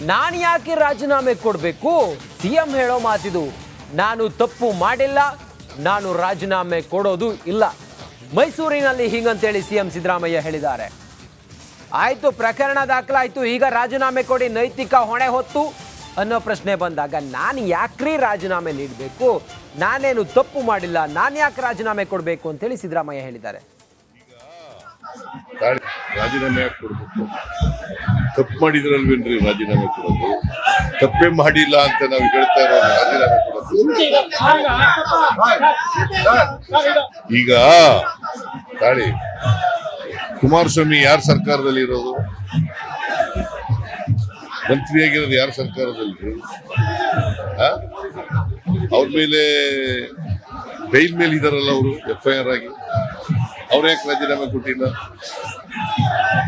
ನಾನು ಯಾಕೆ ರಾಜೀನಾಮೆ ಕೊಡಬೇಕು? ಸಿಎಂ ಹೇಳೋ ಮಾತಿದು. ನಾನು ತಪ್ಪು ಮಾಡಿಲ್ಲ, ನಾನು ರಾಜೀನಾಮೆ ಕೊಡೋದು ಇಲ್ಲ. ಮೈಸೂರಿನಲ್ಲಿ ಹೀಗಂತೇಳಿ ಸಿಎಂ ಸಿದ್ದರಾಮಯ್ಯ ಹೇಳಿದ್ದಾರೆ. ಆಯ್ತು, ಪ್ರಕರಣ ದಾಖಲಾಯಿತು, ಈಗ ರಾಜೀನಾಮೆ ಕೊಡಿ, ನೈತಿಕ ಹೊಣೆ ಹೊತ್ತು ಅನ್ನೋ ಪ್ರಶ್ನೆ ಬಂದಾಗ ನಾನು ಯಾಕ್ರಿ ರಾಜೀನಾಮೆ ನೀಡಬೇಕು? ನಾನೇನು ತಪ್ಪು ಮಾಡಿಲ್ಲ, ನಾನು ಯಾಕೆ ರಾಜೀನಾಮೆ ಕೊಡಬೇಕು ಅಂತೇಳಿ ಸಿದ್ದರಾಮಯ್ಯ ಹೇಳಿದ್ದಾರೆ. ರಾಜೀನಾಮೆ ಯಾಕೆ ಕೊಡ್ಬೇಕು? ತಪ್ಪು ಮಾಡಿದ್ರಲ್ವೇನ್ರಿ ರಾಜೀನಾಮೆ ಕೊಡೋದು? ತಪ್ಪೇ ಮಾಡಿಲ್ಲ ಅಂತ ನಾವು ಹೇಳ್ತಾ ಇರೋ ರಾಜೀನಾಮೆ ಕೊಡೋದು. ಈಗ ತಾಳಿ ಕುಮಾರಸ್ವಾಮಿ ಯಾರ ಸರ್ಕಾರದಲ್ಲಿ ಇರೋದು? ಮಂತ್ರಿಯಾಗಿರೋದು ಯಾರ ಸರ್ಕಾರದಲ್ಲಿ? ಅವ್ರ ಮೇಲೆ ಬೈಲ್ ಮೇಲೆ ಇದಾರಲ್ಲ ಅವರು, FIR ಆಗಿ. ಅವ್ರ ಯಾಕೆ ರಾಜೀನಾಮೆ ಕೊಟ್ಟಿಲ್ಲ?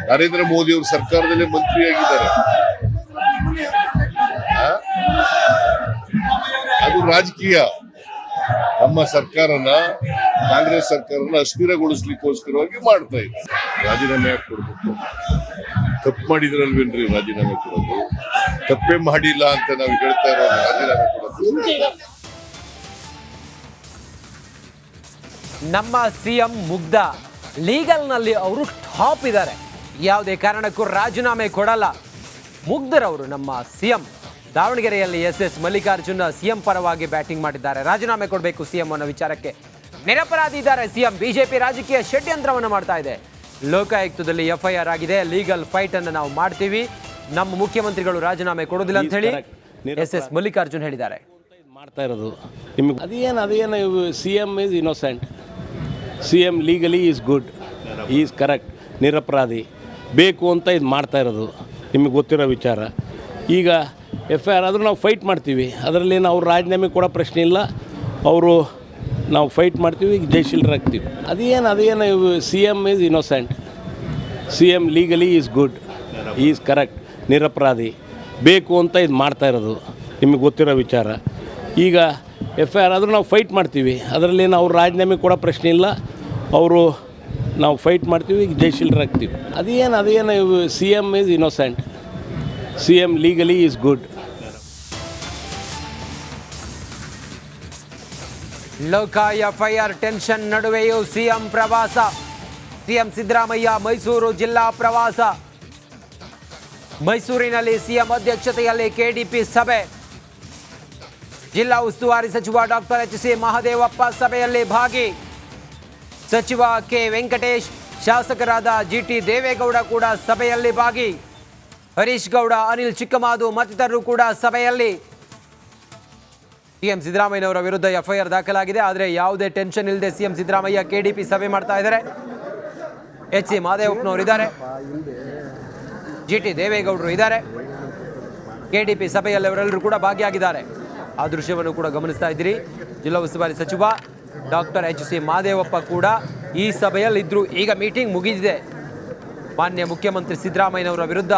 ನರೇಂದ್ರ ಮೋದಿ ಅವರು ಸರ್ಕಾರದಲ್ಲೇ ಮಂತ್ರಿಯಾಗಿದ್ದಾರೆ. ಅದು ರಾಜಕೀಯ. ನಮ್ಮ ಸರ್ಕಾರನ, ಕಾಂಗ್ರೆಸ್ ಸರ್ಕಾರನ ಅಸ್ಥಿರಗೊಳಿಸ್ಲಿಕ್ಕೋಸ್ಕರವಾಗಿ ಮಾಡ್ತಾ ಇದೆ. ರಾಜೀನಾಮೆ ಯಾಕೆ ಕೊಡ್ಬೇಕು? ತಪ್ಪು ಮಾಡಿದ್ರಲ್ವೇನ್ರಿ ರಾಜೀನಾಮೆ ಕೊಡೋದು? ತಪ್ಪೇ ಮಾಡಿಲ್ಲ ಅಂತ ನಾವು ಹೇಳ್ತಾ ಇರೋ ರಾಜೀನಾಮೆ ಕೊಡೋದು. ನಮ್ಮ ಸಿಎಂ ಮುಗ್ಧ, ಲೀಗಲ್ನಲ್ಲಿ ಅವರು ಟಾಪ್ ಇದ್ದಾರೆ, ಯಾವುದೇ ಕಾರಣಕ್ಕೂ ರಾಜೀನಾಮೆ ಕೊಡಲ್ಲ. ಮುಗ್ಧರವರು ನಮ್ಮ ಸಿಎಂ. ದಾವಣಗೆರೆಯಲ್ಲಿ SS ಮಲ್ಲಿಕಾರ್ಜುನ ಸಿಎಂ ಪರವಾಗಿ ಬ್ಯಾಟಿಂಗ್ ಮಾಡಿದ್ದಾರೆ. ರಾಜೀನಾಮೆ ಕೊಡಬೇಕು ಸಿಎಂ ಅನ್ನೋ ವಿಚಾರಕ್ಕೆ ನಿರಪರಾಧಿ ಇದ್ದಾರೆ ಸಿಎಂ. ಬಿಜೆಪಿ ರಾಜಕೀಯ ಷಡ್ಯಂತ್ರವನ್ನು ಮಾಡ್ತಾ ಇದೆ. ಲೋಕಾಯುಕ್ತದಲ್ಲಿ FIR ಆಗಿದೆ, ಲೀಗಲ್ ಫೈಟ್ ಅನ್ನು ನಾವು ಮಾಡ್ತೀವಿ, ನಮ್ಮ ಮುಖ್ಯಮಂತ್ರಿಗಳು ರಾಜೀನಾಮೆ ಕೊಡೋದಿಲ್ಲ ಅಂತ ಹೇಳಿ SS ಮಲ್ಲಿಕಾರ್ಜುನ್ ಹೇಳಿದ್ದಾರೆ. ಮಾಡ್ತಾ ಇರೋದು ನಿಮಗೆ ಅದೇನು CM is innocent, CM legally is good, is correct, ನಿರಪರಾಧಿ. ಬೇಕು ಅಂತ ಇದು ಮಾಡ್ತಾ ಇರೋದು ನಿಮಗೆ ಗೊತ್ತಿರೋ ವಿಚಾರ. ಈಗ FIR ಆದರೂ ನಾವು ಫೈಟ್ ಮಾಡ್ತೀವಿ, ಅದರಲ್ಲೇನು ಅವ್ರು ರಾಜೀನಾಮೆ ಕೊಡೋ ಪ್ರಶ್ನೆ ಇಲ್ಲ. ಅವರು ನಾವು ಫೈಟ್ ಮಾಡ್ತೀವಿ, ಜಯಶೀಲರಾಗ್ತೀವಿ. ಅದೇನು CM is innocent, CM legally is good, is correct, ನಿರಪರಾಧಿ. ಬೇಕು ಅಂತ ಇದು ಮಾಡ್ತಾ ಇರೋದು ನಿಮಗೆ ಗೊತ್ತಿರೋ ವಿಚಾರ. ಈಗ FIR ಆದರೂ ನಾವು ಫೈಟ್ ಮಾಡ್ತೀವಿ, ಅದರಲ್ಲೇನು ಅವ್ರು ರಾಜೀನಾಮೆ ಕೊಡೋ ಪ್ರಶ್ನೆ ಇಲ್ಲ. ಅವರು ನಾವು ಫೈಟ್ ಮಾಡ್ತೀವಿ, ಜಯಶೀಲರಾಗ್ತೀವಿ. ಅದೇನು CM is innocent, CM legally is good. ಲೋಕ FIR ಟೆನ್ಷನ್ ನಡುವೆಯೂ ಸಿಎಂ ಪ್ರವಾಸ. ಸಿಎಂ ಸಿದ್ದರಾಮಯ್ಯ ಮೈಸೂರು ಜಿಲ್ಲಾ ಪ್ರವಾಸ. ಮೈಸೂರಿನಲ್ಲಿ ಸಿಎಂ ಅಧ್ಯಕ್ಷತೆಯಲ್ಲಿ KDP ಸಭೆ. ಜಿಲ್ಲಾ ಉಸ್ತುವಾರಿ ಸಚಿವ ಡಾಕ್ಟರ್ HC ಮಹದೇವಪ್ಪ ಸಭೆಯಲ್ಲಿ ಭಾಗಿ. ಸಚಿವ ಕೆ ವೆಂಕಟೇಶ್, ಶಾಸಕರಾದ GT ದೇವೇಗೌಡ ಕೂಡ ಸಭೆಯಲ್ಲಿ ಭಾಗಿ. ಹರೀಶ್ ಗೌಡ, ಅನಿಲ್ ಚಿಕ್ಕಮಾದು ಮತ್ತಿತರರು ಕೂಡ ಸಭೆಯಲ್ಲಿ. ಸಿಎಂ ಸಿದ್ದರಾಮಯ್ಯನವರ ವಿರುದ್ಧ FIR ದಾಖಲಾಗಿದೆ, ಆದರೆ ಯಾವುದೇ ಟೆನ್ಷನ್ ಇಲ್ಲದೆ ಸಿಎಂ ಸಿದ್ದರಾಮಯ್ಯ KDP ಸಭೆ ಮಾಡ್ತಾ ಇದ್ದಾರೆ. HC ಮಹದೇವಪ್ಪನವರು ಇದ್ದಾರೆ, GT ದೇವೇಗೌಡರು ಇದ್ದಾರೆ. KDP ಸಭೆಯಲ್ಲಿ ಅವರೆಲ್ಲರೂ ಕೂಡ ಭಾಗಿಯಾಗಿದ್ದಾರೆ. ಆ ದೃಶ್ಯವನ್ನು ಕೂಡ ಗಮನಿಸ್ತಾ ಇದ್ದೀರಿ. ಜಿಲ್ಲಾ ಉಸ್ತುವಾರಿ ಸಚಿವ ಡಾಕ್ಟರ್ HC ಮಹದೇವಪ್ಪ ಕೂಡ ಈ ಸಭೆಯಲ್ಲಿದ್ದರು. ಈಗ ಮೀಟಿಂಗ್ ಮುಗಿದಿದೆ. ಮಾನ್ಯ ಮುಖ್ಯಮಂತ್ರಿ ಸಿದ್ದರಾಮಯ್ಯನವರ ವಿರುದ್ಧ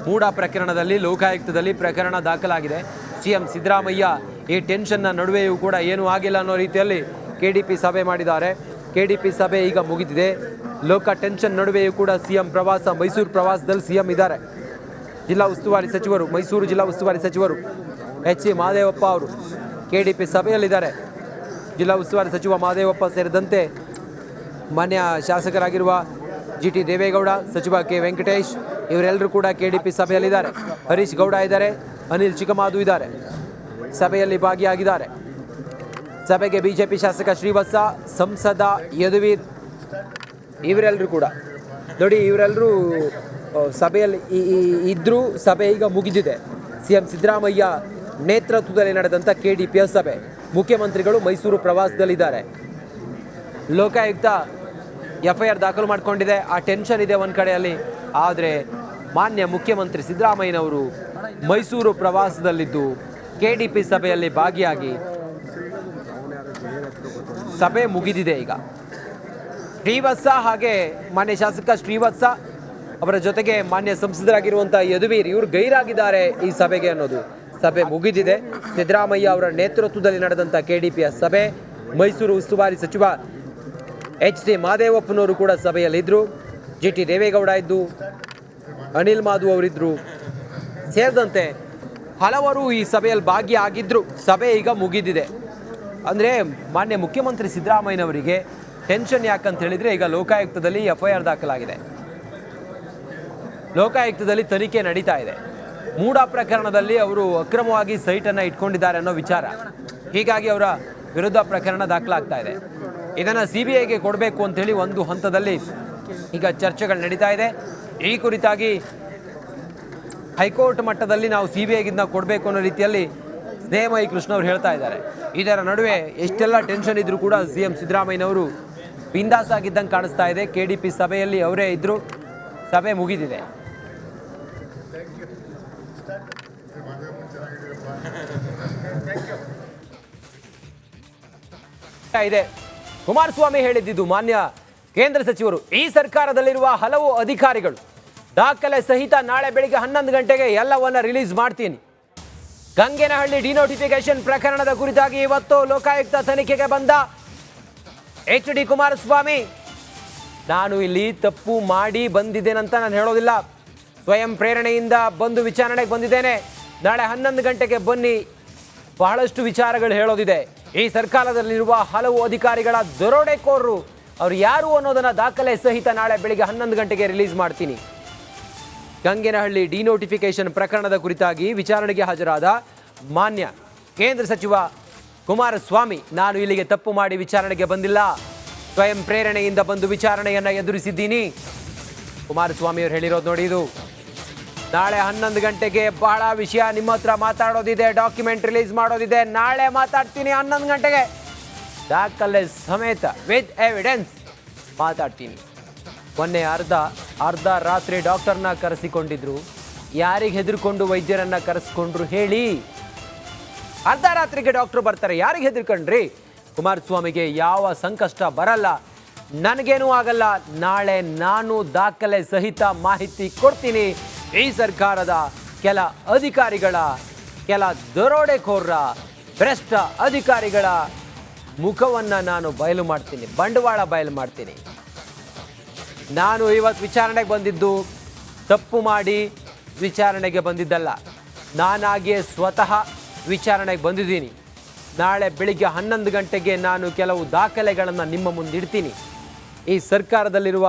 ಮೂಡ ಪ್ರಕರಣದಲ್ಲಿ ಲೋಕಾಯುಕ್ತದಲ್ಲಿ ಪ್ರಕರಣ ದಾಖಲಾಗಿದೆ. ಸಿಎಂ ಸಿದ್ದರಾಮಯ್ಯ ಈ ಟೆನ್ಷನ್ನ ನಡುವೆಯೂ ಕೂಡ ಏನೂ ಆಗಿಲ್ಲ ಅನ್ನೋ ರೀತಿಯಲ್ಲಿ KDP ಸಭೆ ಮಾಡಿದ್ದಾರೆ. KDP ಸಭೆ ಈಗ ಮುಗಿದಿದೆ. ಲೋಕ ಟೆನ್ಷನ್ ನಡುವೆಯೂ ಕೂಡ ಸಿಎಂ ಪ್ರವಾಸ. ಮೈಸೂರು ಪ್ರವಾಸದಲ್ಲಿ ಸಿಎಂ ಇದ್ದಾರೆ. ಜಿಲ್ಲಾ ಉಸ್ತುವಾರಿ ಸಚಿವರು, ಮೈಸೂರು ಜಿಲ್ಲಾ ಉಸ್ತುವಾರಿ ಸಚಿವರು HC ಮಹದೇವಪ್ಪ ಅವರು KDP ಸಭೆಯಲ್ಲಿದ್ದಾರೆ. ಜಿಲ್ಲಾ ಉಸ್ತುವಾರಿ ಸಚಿವ ಮಹದೇವಪ್ಪ ಸೇರಿದಂತೆ ಮಾನ್ಯ ಶಾಸಕರಾಗಿರುವ GT ದೇವೇಗೌಡ, ಸಚಿವ ಕೆ ವೆಂಕಟೇಶ್ ಇವರೆಲ್ಲರೂ ಕೂಡ KDP ಸಭೆಯಲ್ಲಿದ್ದಾರೆ. ಹರೀಶ್ ಗೌಡ ಇದ್ದಾರೆ, ಅನಿಲ್ ಚಿಕ್ಕಮಾದು ಇದ್ದಾರೆ, ಸಭೆಯಲ್ಲಿ ಭಾಗಿಯಾಗಿದ್ದಾರೆ. ಸಭೆಗೆ BJP ಶಾಸಕ ಶ್ರೀವತ್ಸ, ಸಂಸದ ಯದುವೀರ್ ಇವರೆಲ್ಲರೂ ಕೂಡ ನೋಡಿ, ಇವರೆಲ್ಲರೂ ಸಭೆಯಲ್ಲಿ ಇದ್ದರೂ ಸಭೆ ಈಗ ಮುಗಿದಿದೆ. ಸಿಎಂ ಸಿದ್ದರಾಮಯ್ಯ ನೇತೃತ್ವದಲ್ಲಿ ನಡೆದಂಥ KDPಯ ಸಭೆ. ಮುಖ್ಯಮಂತ್ರಿಗಳು ಮೈಸೂರು ಪ್ರವಾಸದಲ್ಲಿದ್ದಾರೆ. ಲೋಕಾಯುಕ್ತ FIR ದಾಖಲು ಮಾಡಿಕೊಂಡಿದೆ. ಆ ಟೆನ್ಷನ್ ಇದೆ ಒಂದು ಕಡೆಯಲ್ಲಿ. ಆದರೆ ಮಾನ್ಯ ಮುಖ್ಯಮಂತ್ರಿ ಸಿದ್ದರಾಮಯ್ಯನವರು ಮೈಸೂರು ಪ್ರವಾಸದಲ್ಲಿದ್ದು KDP ಸಭೆಯಲ್ಲಿ ಭಾಗಿಯಾಗಿ ಸಭೆ ಮುಗಿದಿದೆ. ಈಗ ಶ್ರೀವತ್ಸ ಹಾಗೆ ಮಾನ್ಯ ಶಾಸಕ ಶ್ರೀವತ್ಸ ಅವರ ಜೊತೆಗೆ ಮಾನ್ಯ ಸಂಸದರಾಗಿರುವಂಥ ಯದುವೀರ್ ಇವರು ಗೈರಾಗಿದ್ದಾರೆ ಈ ಸಭೆಗೆ ಅನ್ನೋದು. ಸಭೆ ಮುಗಿದಿದೆ. ಸಿದ್ದರಾಮಯ್ಯ ಅವರ ನೇತೃತ್ವದಲ್ಲಿ ನಡೆದಂಥ KDPಯ ಸಭೆ. ಮೈಸೂರು ಉಸ್ತುವಾರಿ ಸಚಿವ HC ಮಹದೇವಪ್ಪನವರು ಕೂಡ ಸಭೆಯಲ್ಲಿದ್ದರು. GT ದೇವೇಗೌಡ ಇದ್ದು, ಅನಿಲ್ ಮಾಧು ಅವರಿದ್ದರು, ಸೇರಿದಂತೆ ಹಲವರು ಈ ಸಭೆಯಲ್ಲಿ ಭಾಗಿಯಾಗಿದ್ದರು. ಸಭೆ ಈಗ ಮುಗಿದಿದೆ. ಅಂದರೆ ಮಾನ್ಯ ಮುಖ್ಯಮಂತ್ರಿ ಸಿದ್ದರಾಮಯ್ಯನವರಿಗೆ ಟೆನ್ಷನ್ ಯಾಕಂತ ಹೇಳಿದರೆ, ಈಗ ಲೋಕಾಯುಕ್ತದಲ್ಲಿ FIR ದಾಖಲಾಗಿದೆ. ಲೋಕಾಯುಕ್ತದಲ್ಲಿ ತನಿಖೆ ನಡೀತಾ ಇದೆ. ಮೂಡ ಪ್ರಕರಣದಲ್ಲಿ ಅವರು ಅಕ್ರಮವಾಗಿ ಸೈಟನ್ನು ಇಟ್ಕೊಂಡಿದ್ದಾರೆ ಅನ್ನೋ ವಿಚಾರ, ಹೀಗಾಗಿ ಅವರ ವಿರುದ್ಧ ಪ್ರಕರಣ ದಾಖಲಾಗ್ತಾ ಇದೆ. ಇದನ್ನು CBIಗೆ ಕೊಡಬೇಕು ಅಂತೇಳಿ ಒಂದು ಹಂತದಲ್ಲಿ ಈಗ ಚರ್ಚೆಗಳು ನಡೀತಾ ಇದೆ. ಈ ಕುರಿತಾಗಿ ಹೈಕೋರ್ಟ್ ಮಟ್ಟದಲ್ಲಿ ನಾವು CBIಗೆ ಇದನ್ನ ಕೊಡಬೇಕು ಅನ್ನೋ ರೀತಿಯಲ್ಲಿ ಸ್ನೇಹಮಯಿ ಕೃಷ್ಣ ಅವರು ಹೇಳ್ತಾ ಇದ್ದಾರೆ. ಇದರ ನಡುವೆ ಎಷ್ಟೆಲ್ಲ ಟೆನ್ಷನ್ ಇದ್ರೂ ಕೂಡ CM ಸಿದ್ದರಾಮಯ್ಯನವರು ಬಿಂದಾಸ್ ಆಗಿದ್ದಂಗೆ ಕಾಣಿಸ್ತಾ ಇದೆ. KDP ಸಭೆಯಲ್ಲಿ ಅವರೇ ಇದ್ದರು. ಸಭೆ ಮುಗಿದಿದೆ. ಇದೆ ಕುಮಾರಸ್ವಾಮಿ ಹೇಳಿದ್ದು, ಮಾನ್ಯ ಕೇಂದ್ರ ಸಚಿವರು, ಈ ಸರ್ಕಾರದಲ್ಲಿರುವ ಹಲವು ಅಧಿಕಾರಿಗಳು ದಾಖಲೆ ಸಹಿತ ನಾಳೆ ಬೆಳಿಗ್ಗೆ 11 ಗಂಟೆಗೆ ಎಲ್ಲವನ್ನ ರಿಲೀಸ್ ಮಾಡ್ತೀನಿ. ಗಂಗೇನಹಳ್ಳಿ ಡಿನೋಟಿಫಿಕೇಶನ್ ಪ್ರಕರಣದ ಕುರಿತಾಗಿ ಇವತ್ತು ಲೋಕಾಯುಕ್ತ ತನಿಖೆಗೆ ಬಂದ HD ಕುಮಾರಸ್ವಾಮಿ, ನಾನು ಇಲ್ಲಿ ತಪ್ಪು ಮಾಡಿ ಬಂದಿದ್ದೇನಂತ ನಾನು ಹೇಳೋದಿಲ್ಲ. ಸ್ವಯಂ ಪ್ರೇರಣೆಯಿಂದ ಬಂದು ವಿಚಾರಣೆಗೆ ಬಂದಿದ್ದೇನೆ. ನಾಳೆ 11 ಗಂಟೆಗೆ ಬನ್ನಿ, ಬಹಳಷ್ಟು ವಿಚಾರಗಳು ಹೇಳೋದಿದೆ. ಈ ಸರ್ಕಾರದಲ್ಲಿರುವ ಹಲವು ಅಧಿಕಾರಿಗಳ ದರೋಡೆಕೋರರು ಅವ್ರು ಯಾರು ಅನ್ನೋದನ್ನ ದಾಖಲೆ ಸಹಿತ ನಾಳೆ ಬೆಳಿಗ್ಗೆ 11 ಗಂಟೆಗೆ ರಿಲೀಸ್ ಮಾಡ್ತೀನಿ. ಗಂಗೇನಹಳ್ಳಿ ಡಿನೋಟಿಫಿಕೇಶನ್ ಪ್ರಕರಣದ ಕುರಿತಾಗಿ ವಿಚಾರಣೆಗೆ ಹಾಜರಾದ ಮಾನ್ಯ ಕೇಂದ್ರ ಸಚಿವ ಕುಮಾರಸ್ವಾಮಿ, ನಾನು ಇಲ್ಲಿಗೆ ತಪ್ಪು ಮಾಡಿ ವಿಚಾರಣೆಗೆ ಬಂದಿಲ್ಲ, ಸ್ವಯಂ ಪ್ರೇರಣೆಯಿಂದ ಬಂದು ವಿಚಾರಣೆಯನ್ನು ಎದುರಿಸಿದ್ದೀನಿ. ಕುಮಾರಸ್ವಾಮಿ ಅವರು ಹೇಳಿರೋದು ನೋಡಿ, ಇದು ನಾಳೆ 11 ಗಂಟೆಗೆ ಬಹಳ ವಿಷಯ ನಿಮ್ಮ ಹತ್ರ ಮಾತಾಡೋದಿದೆ, ಡಾಕ್ಯುಮೆಂಟ್ ರಿಲೀಸ್ ಮಾಡೋದಿದೆ. ನಾಳೆ ಮಾತಾಡ್ತೀನಿ 11 ಗಂಟೆಗೆ, ದಾಖಲೆ ಸಮೇತ ವಿತ್ ಎವಿಡೆನ್ಸ್ ಮಾತಾಡ್ತೀನಿ. ಮೊನ್ನೆ ಅರ್ಧ ರಾತ್ರಿ ಡಾಕ್ಟರ್ನ ಕರೆಸಿಕೊಂಡಿದ್ರು. ಯಾರಿಗೆ ಹೆದರ್ಕೊಂಡು ವೈದ್ಯರನ್ನ ಕರೆಸ್ಕೊಂಡ್ರು ಹೇಳಿ? ಅರ್ಧ ರಾತ್ರಿಗೆ ಡಾಕ್ಟರ್ ಬರ್ತಾರೆ, ಯಾರಿಗೆ ಹೆದರ್ಕೊಂಡ್ರಿ? ಕುಮಾರಸ್ವಾಮಿಗೆ ಯಾವ ಸಂಕಷ್ಟ ಬರಲ್ಲ, ನನಗೇನೂ ಆಗಲ್ಲ. ನಾಳೆ ನಾನು ದಾಖಲೆ ಸಹಿತ ಮಾಹಿತಿ ಕೊಡ್ತೀನಿ. ಈ ಸರ್ಕಾರದ ಕೆಲ ಅಧಿಕಾರಿಗಳ, ಕೆಲ ದರೋಡೆಕೋರರ, ಭ್ರಷ್ಟ ಅಧಿಕಾರಿಗಳ ಮುಖವನ್ನು ನಾನು ಬಯಲು ಮಾಡ್ತೀನಿ, ಬಂಡವಾಳ ಬಯಲು ಮಾಡ್ತೀನಿ. ನಾನು ಇವತ್ತು ವಿಚಾರಣೆಗೆ ಬಂದಿದ್ದು ತಪ್ಪು ಮಾಡಿ ವಿಚಾರಣೆಗೆ ಬಂದಿದ್ದಲ್ಲ, ನಾನಾಗಿಯೇ ಸ್ವತಃ ವಿಚಾರಣೆಗೆ ಬಂದಿದ್ದೀನಿ. ನಾಳೆ ಬೆಳಿಗ್ಗೆ 11 ಗಂಟೆಗೆ ನಾನು ಕೆಲವು ದಾಖಲೆಗಳನ್ನು ನಿಮ್ಮ ಮುಂದಿಡ್ತೀನಿ. ಈ ಸರ್ಕಾರದಲ್ಲಿರುವ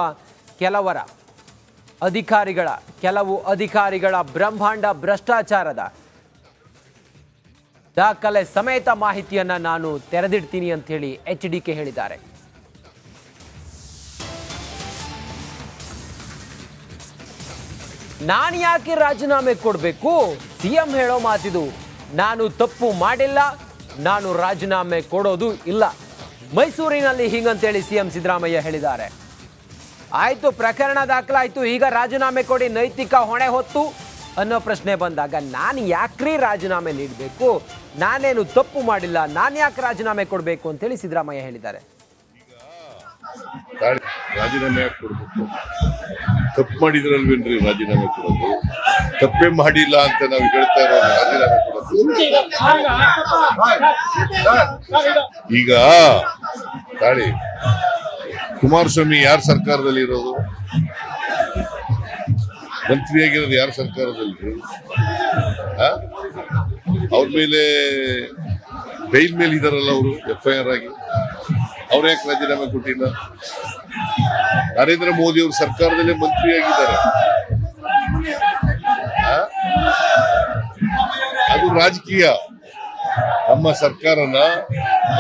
ಕೆಲವು ಅಧಿಕಾರಿಗಳ ಬ್ರಹ್ಮಾಂಡ ಭ್ರಷ್ಟಾಚಾರದ ದಾಖಲೆ ಸಮೇತ ಮಾಹಿತಿಯನ್ನು ನಾನು ತೆರೆದಿಡ್ತೀನಿ ಅಂತ ಹೇಳಿ HDK ಹೇಳಿದ್ದಾರೆ. ನಾನು ಯಾಕೆ ರಾಜೀನಾಮೆ ಕೊಡಬೇಕು? CM ಹೇಳೋ ಮಾತಿದು. ನಾನು ತಪ್ಪು ಮಾಡಿಲ್ಲ, ನಾನು ರಾಜೀನಾಮೆ ಕೊಡೋದು ಇಲ್ಲ. ಮೈಸೂರಿನಲ್ಲಿ ಹೀಗಂತೇಳಿ CM ಸಿದ್ದರಾಮಯ್ಯ ಹೇಳಿದ್ದಾರೆ. ಆಯಿತು, ಪ್ರಕರಣ ದಾಖಲಾಯಿತು, ಈಗ ರಾಜೀನಾಮೆ ಕೊಡಿ, ನೈತಿಕ ಹೊಣೆ ಹೊತ್ತು ಅನ್ನೋ ಪ್ರಶ್ನೆ ಬಂದಾಗ ನಾನು ಯಾಕ್ರಿ ರಾಜೀನಾಮೆ ನೀಡಬೇಕು? ನಾನೇನು ತಪ್ಪು ಮಾಡಿಲ್ಲ, ನಾನು ಯಾಕೆ ರಾಜೀನಾಮೆ ಕೊಡಬೇಕು ಅಂತೇಳಿ ಸಿದ್ದರಾಮಯ್ಯ ಹೇಳಿದ್ದಾರೆ. ರಾಜೀನಾಮೆ ಯಾಕೆ ಕೊಡ್ಬೇಕು? ತಪ್ಪು ಮಾಡಿದ್ರಲ್ವೇನ್ರಿ ರಾಜೀನಾಮೆ ಕೊಡೋದು? ತಪ್ಪೇ ಮಾಡಿಲ್ಲ ಅಂತ ನಾವು ಹೇಳ್ತಾ ಇರೋ ರಾಜೀನಾಮೆ ಕೊಡೋದು. ಈಗ ತಾಳಿ, ಕುಮಾರಸ್ವಾಮಿ ಯಾರ ಸರ್ಕಾರದಲ್ಲಿ ಇರೋದು? ಮಂತ್ರಿಯಾಗಿರೋದು ಯಾರ ಸರ್ಕಾರದಲ್ಲಿ? ಅವ್ರ ಮೇಲೆ ಬೈಲ್ ಮೇಲೆ ಇದಾರಲ್ಲ ಅವರು, FIR ಆಗಿ. ಅವ್ರ ಯಾಕೆ ರಾಜೀನಾಮೆ ಕೊಟ್ಟಿಲ್ಲ? ನರೇಂದ್ರ ಮೋದಿ ಅವರು ಸರ್ಕಾರದಲ್ಲೇ ಮಂತ್ರಿಯಾಗಿದ್ದಾರೆ. ಅದು ರಾಜಕೀಯ. ನಮ್ಮ ಸರ್ಕಾರನ,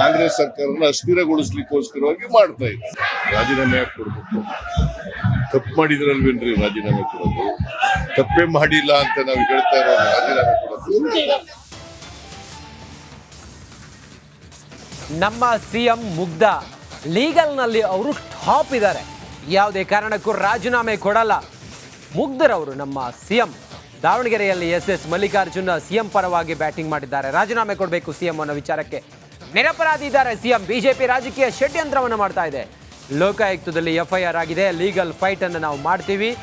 ಕಾಂಗ್ರೆಸ್ ಸರ್ಕಾರನ ಅಸ್ಥಿರಗೊಳಿಸ್ಲಿಕ್ಕೋಸ್ಕರವಾಗಿ ಮಾಡ್ತಾ ಇದೆ. ರಾಜೀನಾಮೆ ಯಾಕೆ ಕೊಡ್ಬೇಕು? ತಪ್ಪು ಮಾಡಿದ್ರಲ್ವೇನ್ರಿ ರಾಜೀನಾಮೆ ಕೊಡೋದು? ತಪ್ಪೇ ಮಾಡಿಲ್ಲ ಅಂತ ನಾವು ಹೇಳ್ತಾ ಇರೋ ರಾಜೀನಾಮೆ ಕೊಡೋದು. ನಮ್ಮ CM ಮುಗ್ಧ, ಲೀಗಲ್ನಲ್ಲಿ ಅವರು ಟಾಪ್ ಇದ್ದಾರೆ, ಯಾವುದೇ ಕಾರಣಕ್ಕೂ ರಾಜೀನಾಮೆ ಕೊಡಲ್ಲ. ಮುಗ್ಧರವರು ನಮ್ಮ CM. ದಾವಣಗೆರೆಯಲ್ಲಿ SS ಮಲ್ಲಿಕಾರ್ಜುನ CM ಪರವಾಗಿ ಬ್ಯಾಟಿಂಗ್ ಮಾಡಿದ್ದಾರೆ. ರಾಜೀನಾಮೆ ಕೊಡಬೇಕು CM ಅನ್ನೋ ವಿಚಾರಕ್ಕೆ ನಿರಪರಾಧಿ ಇದ್ದಾರೆ CM. BJP ರಾಜಕೀಯ ಷಡ್ಯಂತ್ರವನ್ನು ಮಾಡ್ತಾ ಇದೆ. ಲೋಕಾಯುಕ್ತದಲ್ಲಿ FIR ಆಗಿದೆ, ಲೀಗಲ್ ಫೈಟ್ ಅನ್ನು ನಾವು ಮಾಡ್ತೀವಿ.